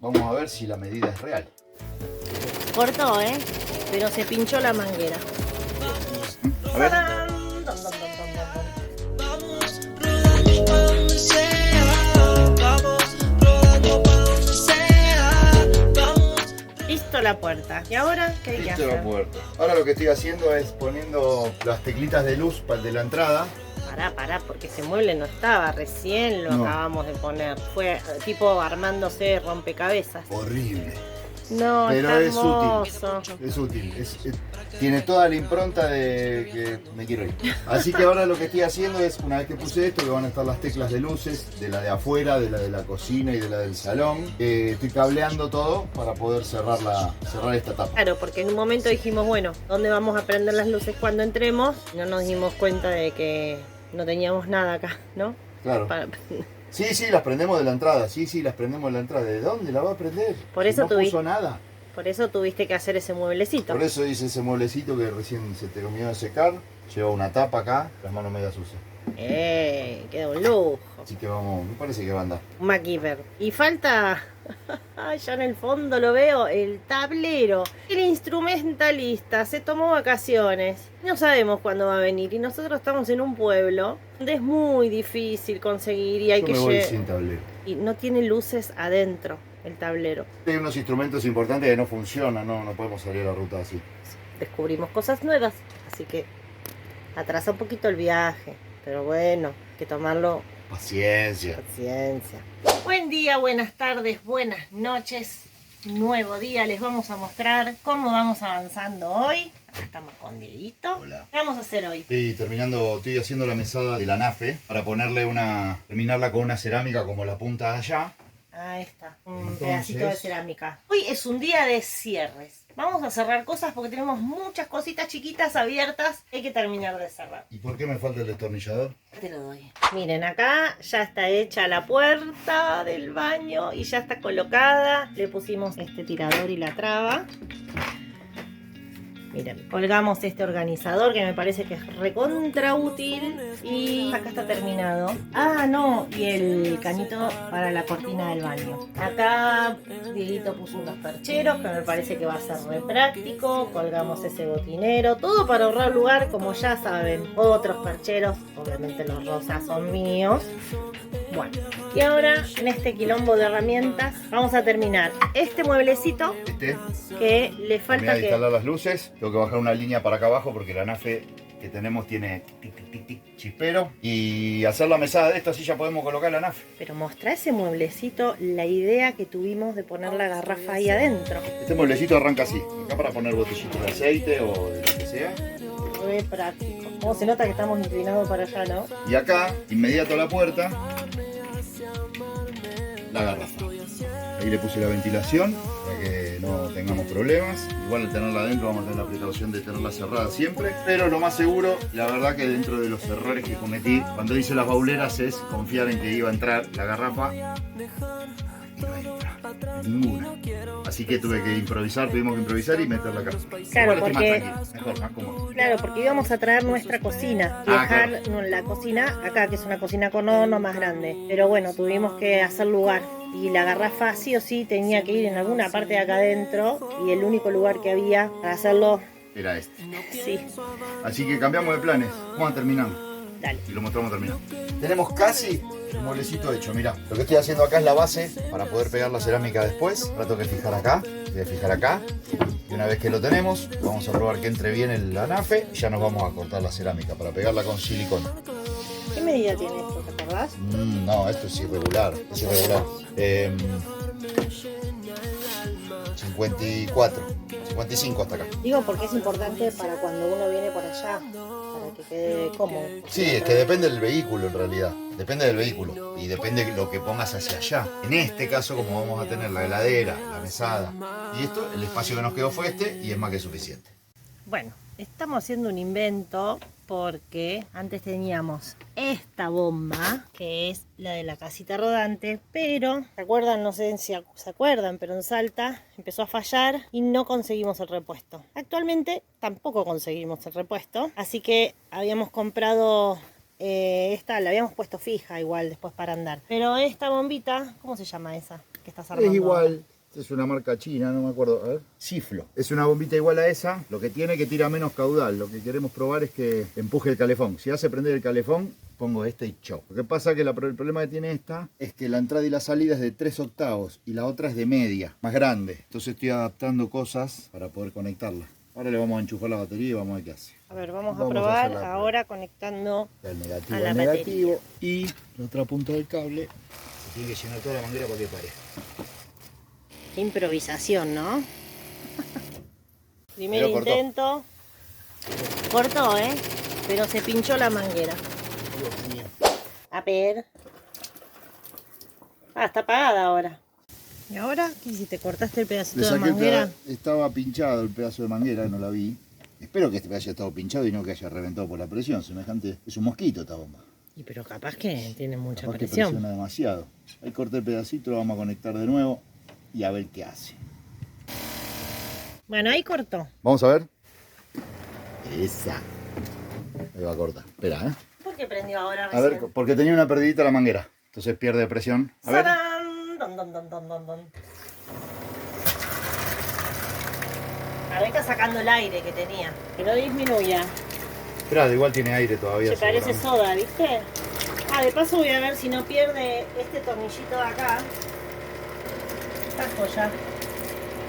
Vamos a ver si la medida es real. Cortó, pero se pinchó la manguera. A ver. ¡Tarán! Dun, dun, dun, dun, dun. Vamos rodando pa' donde sea. Vamos rodando pa' donde sea. Vamos. Listo la puerta. ¿Y ahora qué hay que Listo la hacer? puerta. Ahora lo que estoy haciendo es poniendo las teclitas de luz de la entrada. Pará, porque ese mueble no estaba, recién lo No. acabamos de poner. Fue tipo armándose rompecabezas. Horrible. No, Pero está es hermoso. Es útil. Tiene toda la impronta de que me quiero ir. Así que ahora lo que estoy haciendo es, una vez que puse esto, que van a estar las teclas de luces, de la de afuera, de la cocina y de la del salón. Estoy cableando todo para poder cerrar esta tapa. Claro, porque en un momento dijimos, bueno, ¿dónde vamos a prender las luces cuando entremos? No nos dimos cuenta de que no teníamos nada acá, ¿no? Claro. Para- Sí, las prendemos de la entrada. Sí, las prendemos de la entrada. ¿De dónde la va a prender? Por eso no puso nada. Por eso tuviste que hacer ese mueblecito. Por eso hice ese mueblecito que recién se terminó de secar. Lleva una tapa acá, las manos medias sucias. Queda un lujo. Así que vamos, me parece que va a andar. Un MacGyver. Y falta, ya en el fondo lo veo, el tablero. El instrumentalista se tomó vacaciones. No sabemos cuándo va a venir. Y nosotros estamos en un pueblo donde es muy difícil conseguir y hay Yo que me voy sin tablero. y no tiene luces adentro el tablero. Hay unos instrumentos importantes que no funcionan, no podemos salir a la ruta así. Descubrimos cosas nuevas, así que atrasa un poquito el viaje. Pero bueno, hay que tomarlo Paciencia. paciencia. Buen día, buenas tardes, buenas noches. Nuevo día, les vamos a mostrar cómo vamos avanzando hoy. Acá estamos con Dieguito. Hola. ¿Qué vamos a hacer hoy? Estoy haciendo la mesada de la nafe para terminarla con una cerámica como la punta de allá. Ahí está, un Entonces- pedacito de cerámica. Hoy es un día de cierres. Vamos a cerrar cosas porque tenemos muchas cositas chiquitas abiertas que hay que terminar de cerrar. ¿Y por qué me falta el destornillador? Te lo doy. Miren, acá ya está hecha la puerta del baño y ya está colocada. Le pusimos este tirador y la traba. Miren, colgamos este organizador que me parece que es recontra útil. Y acá está terminado. Ah, no, y el cañito para la cortina del baño. Acá Dieguito puso unos percheros que me parece que va a ser re práctico. Colgamos ese botinero. Todo para ahorrar lugar, como ya saben. Otros percheros, obviamente los rosas son míos. Bueno, y ahora en este quilombo de herramientas vamos a terminar este mueblecito que le falta Terminar de que... instalar las luces. Tengo que bajar una línea para acá abajo porque la nafe que tenemos tiene chispero. Y hacer la mesada de esto, así ya podemos colocar la nafe. Pero mostrá ese mueblecito, la idea que tuvimos de poner la garrafa ahí adentro. Este mueblecito arranca así. Acá para poner botellitos de aceite o de lo que sea. Re práctico. Como se nota que estamos inclinados para allá, ¿no? Y acá, inmediato a la puerta, la garrafa. Ahí le puse la ventilación para que no tengamos problemas. Igual al tenerla adentro vamos a tener la precaución de tenerla cerrada siempre. Pero lo más seguro, la verdad que dentro de los errores que cometí cuando hice las bauleras es confiar en que iba a entrar la garrafa y no entra, ninguna. Así que tuvimos que improvisar y meterla acá. Claro, Igual estoy porque- más tranquilo, mejor, más cómodo. Claro, porque íbamos a traer nuestra cocina y Ah, dejar la cocina acá, que es una cocina con horno más grande. Pero bueno, tuvimos que hacer lugar. Y la garrafa sí o sí tenía que ir en alguna parte de acá adentro. Y el único lugar que había para hacerlo, Era este. sí, Así que cambiamos de planes. Vamos a terminar. dale. Y lo mostramos terminado. Tenemos casi el mueblecito hecho, mirá. Lo que estoy haciendo acá es la base para poder pegar la cerámica después. Ahora tengo que fijar acá, voy a fijar acá. Y una vez que lo tenemos, vamos a probar que entre bien el anafe. Y ya nos vamos a cortar la cerámica para pegarla con silicona. ¿Qué medida tiene esto, te acordás? No, esto es irregular. Es irregular. 54, 55 hasta acá. Digo porque es importante para cuando uno viene por allá, para que quede cómodo. Sí, es que depende del vehículo en realidad. Depende del vehículo y depende de lo que pongas hacia allá. En este caso, como vamos a tener la heladera, la mesada y esto, el espacio que nos quedó fue este y es más que suficiente. Bueno, estamos haciendo un invento porque antes teníamos esta bomba, que es la de la casita rodante, pero, ¿se acuerdan? No sé si se acuerdan, pero en Salta empezó a fallar y no conseguimos el repuesto. Actualmente tampoco conseguimos el repuesto, así que habíamos comprado esta, la habíamos puesto fija igual después para andar. Pero esta bombita, ¿cómo se llama esa? que estás armando. Es igual. Esta es una marca china, no me acuerdo. A ver. Ciflo. Es una bombita igual a esa. Lo que tiene que tira menos caudal. Lo que queremos probar es que empuje el calefón. Si hace prender el calefón, pongo este y chau. Lo que pasa que el problema que tiene esta es que la entrada y la salida es de 3 octavos y la otra es de media, más grande. Entonces estoy adaptando cosas para poder conectarla. Ahora le vamos a enchufar la batería y vamos a ver qué hace. A ver, vamos a probar ahora conectando El negativo a la al batería. negativo y la otra punta del cable. Se tiene que llenar toda la manguera para que pare. Qué improvisación, ¿no? Primer Pero cortó. intento. Cortó, ¿eh? Pero se pinchó la manguera. Dios mío. A ver. Ah, está apagada ahora. ¿Y ahora qué hiciste? ¿Cortaste el pedacito Le de saqué el manguera? estaba pinchado el pedazo de manguera, no la vi. Espero que este haya estado pinchado y no que haya reventado por la presión. Semejante, es un mosquito esta bomba. Y pero capaz que tiene mucha Capaz que presión. presiona demasiado. Ahí corté el pedacito, lo vamos a conectar de nuevo y a ver qué hace. Bueno, ahí cortó. Vamos a ver. Esa. Ahí va a cortar. Espera, ¿eh? ¿Por qué prendió ahora A ver, porque tenía una perdidita la manguera. Entonces pierde presión. A ver. ¡Sarán! Don, don, don, don, don, don. A ver, está sacando el aire que tenía. Que no disminuya. Esperá, igual tiene aire todavía. Se parece seguramente. soda, ¿viste? Ah, de paso voy a ver si no pierde este tornillito de acá. Esta joya.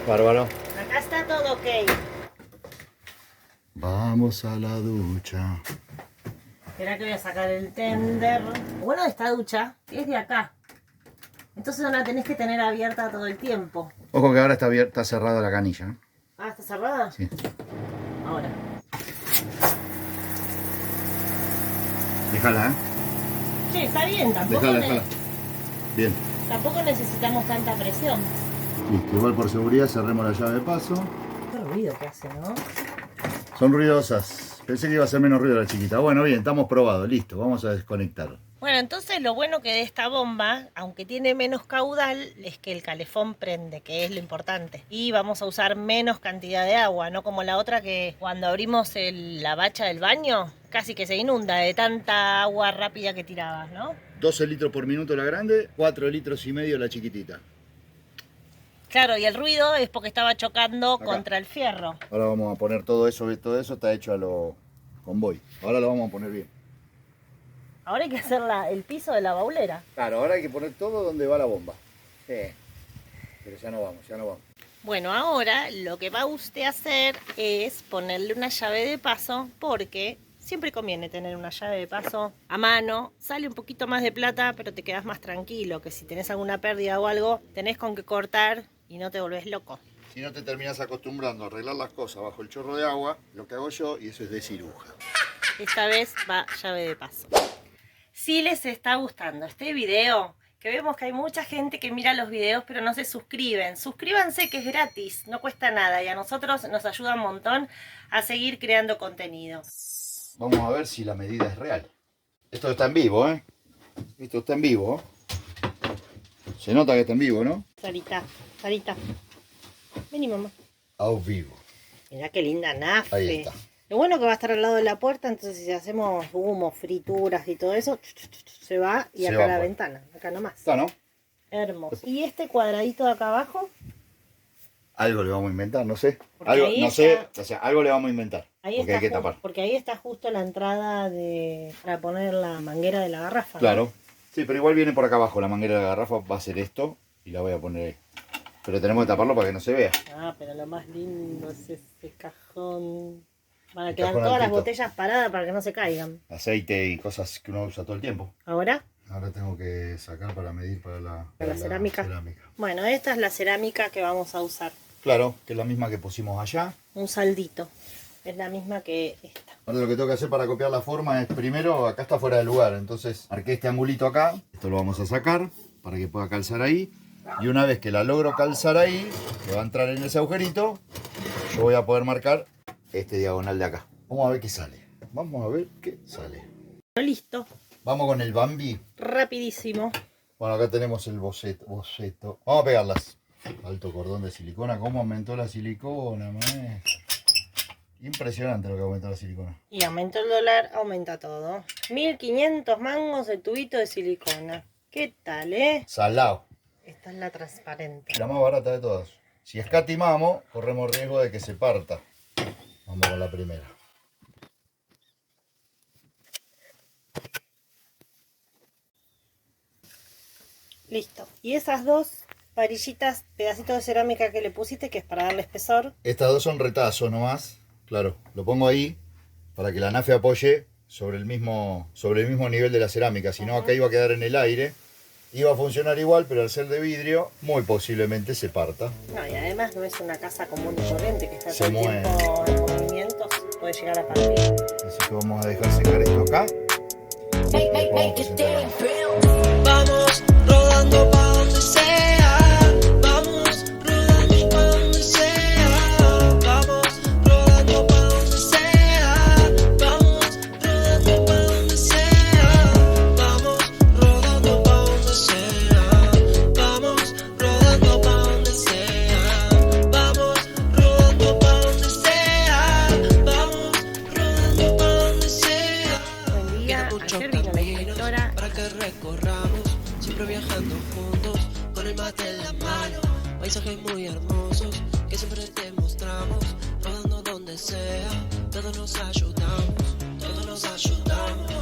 Bárbaro. Acá está todo ok. Vamos a la ducha. Espera que voy a sacar el tender. Lo bueno de esta ducha es de acá. Entonces no la tenés que tener abierta todo el tiempo. Ojo que ahora está abierta, cerrada la canilla. ¿Eh? Ah, ¿está cerrada? Sí. Ahora. Déjala, ¿eh? Sí, está bien. Déjala. Bien. Tampoco necesitamos tanta presión. Listo, igual por seguridad cerremos la llave de paso. Qué ruido que hace, ¿no? Son ruidosas. Pensé que iba a ser menos ruido la chiquita. Bueno, bien, estamos probados. Listo, vamos a desconectar. Bueno, entonces lo bueno que de esta bomba, aunque tiene menos caudal, es que el calefón prende, que es lo importante. Y vamos a usar menos cantidad de agua, no como la otra que cuando abrimos la bacha del baño, casi que se inunda de tanta agua rápida que tirabas, ¿no? 12 litros por minuto la grande, 4 litros y medio la chiquitita. Claro, y el ruido es porque estaba chocando Acá. contra el fierro. Ahora vamos a poner todo eso está hecho a lo convoy. Ahora lo vamos a poner bien. Ahora hay que hacer el piso de la baulera. Claro, ahora hay que poner todo donde va la bomba. Sí. Pero ya no vamos. Bueno, ahora lo que va usted a hacer es ponerle una llave de paso porque siempre conviene tener una llave de paso a mano. Sale un poquito más de plata, pero te quedas más tranquilo, que si tenés alguna pérdida o algo, tenés con qué cortar y no te volvés loco. Si no te terminas acostumbrando a arreglar las cosas bajo el chorro de agua, lo que hago yo, y eso es de ciruja. Esta vez va llave de paso. Si les está gustando este video, que vemos que hay mucha gente que mira los videos pero no se suscriben. Suscríbanse, que es gratis, no cuesta nada y a nosotros nos ayuda un montón a seguir creando contenido. Vamos a ver si la medida es real. Esto está en vivo, ¿eh? Esto está en vivo. Se nota que está en vivo, ¿no? Sarita, Sarita. Vení, mamá. A vivo. Mirá qué linda nafe. Ahí está. Lo bueno que va a estar al lado de la puerta, entonces si hacemos humo, frituras y todo eso, se va y Se acá va, a la pues. ventana, acá nomás. Está, ¿no? Hermoso. ¿Y este cuadradito de acá abajo? Algo le vamos a inventar, no sé. Porque Algo, ahí no está- sé, o sea, algo le vamos a inventar. Ahí porque está hay que ju- tapar. Porque ahí está justo la entrada para poner la manguera de la garrafa. ¿no? Claro. Sí, pero igual viene por acá abajo. La manguera de la garrafa va a ser esto y la voy a poner ahí. Pero tenemos que taparlo para que no se vea. Ah, pero lo más lindo es ese cajón. Van a El quedar cajón todas las altito. botellas paradas para que no se caigan. Aceite y cosas que uno usa todo el tiempo. ¿Ahora? Ahora tengo que sacar para medir para la cerámica. Bueno, esta es la cerámica que vamos a usar. Claro, que es la misma que pusimos allá. Un saldito. Es la misma que esta. Ahora lo que tengo que hacer para copiar la forma es primero, acá está fuera de lugar, entonces marqué este angulito acá. Esto lo vamos a sacar para que pueda calzar ahí. Y una vez que la logro calzar ahí, que va a entrar en ese agujerito, yo voy a poder marcar este diagonal de acá. Vamos a ver qué sale. Vamos a ver qué sale. Listo. Vamos con el Bambi. Rapidísimo. Bueno, acá tenemos el boceto. Vamos a pegarlas. Alto cordón de silicona. ¿Cómo aumentó la silicona, maestro? Impresionante lo que aumentó la silicona. Y aumenta el dólar, aumenta todo. 1500 mangos el tubito de silicona. ¿Qué tal, Salado. Esta es la transparente. La más barata de todas. Si escatimamos, corremos riesgo de que se parta. Vamos con la primera. Listo. Y esas dos varillitas, pedacitos de cerámica que le pusiste, que es para darle espesor. Estas dos son retazos nomás. Claro, lo pongo ahí para que la anafe apoye sobre el mismo nivel de la cerámica. Si no, acá iba a quedar en el aire. Iba a funcionar igual, pero al ser de vidrio, muy posiblemente se parta. No, y además no es una casa común y corriente que está Se todo el mueve. tiempo en movimiento, puede llegar a partir. Así que vamos a dejar secar esto acá. Y vamos a presentar. Vamos rodando pa' donde sea. Vamos rodando pa' donde sea. Vamos rodando pa' donde sea. Vamos rodando pa' donde sea. Vamos rodando pa' donde sea. Vamos rodando pa' donde sea. Vamos rodando pa' donde sea. Vamos rodando pa' donde sea. Buen día, ayer vino la inspectora. Para que recorramos, siempre viajando juntos, con el mate en la mano, paisajes muy hermosos, que siempre te mostramos, rodando donde sea, todos nos ayudamos, todos nos ayudamos.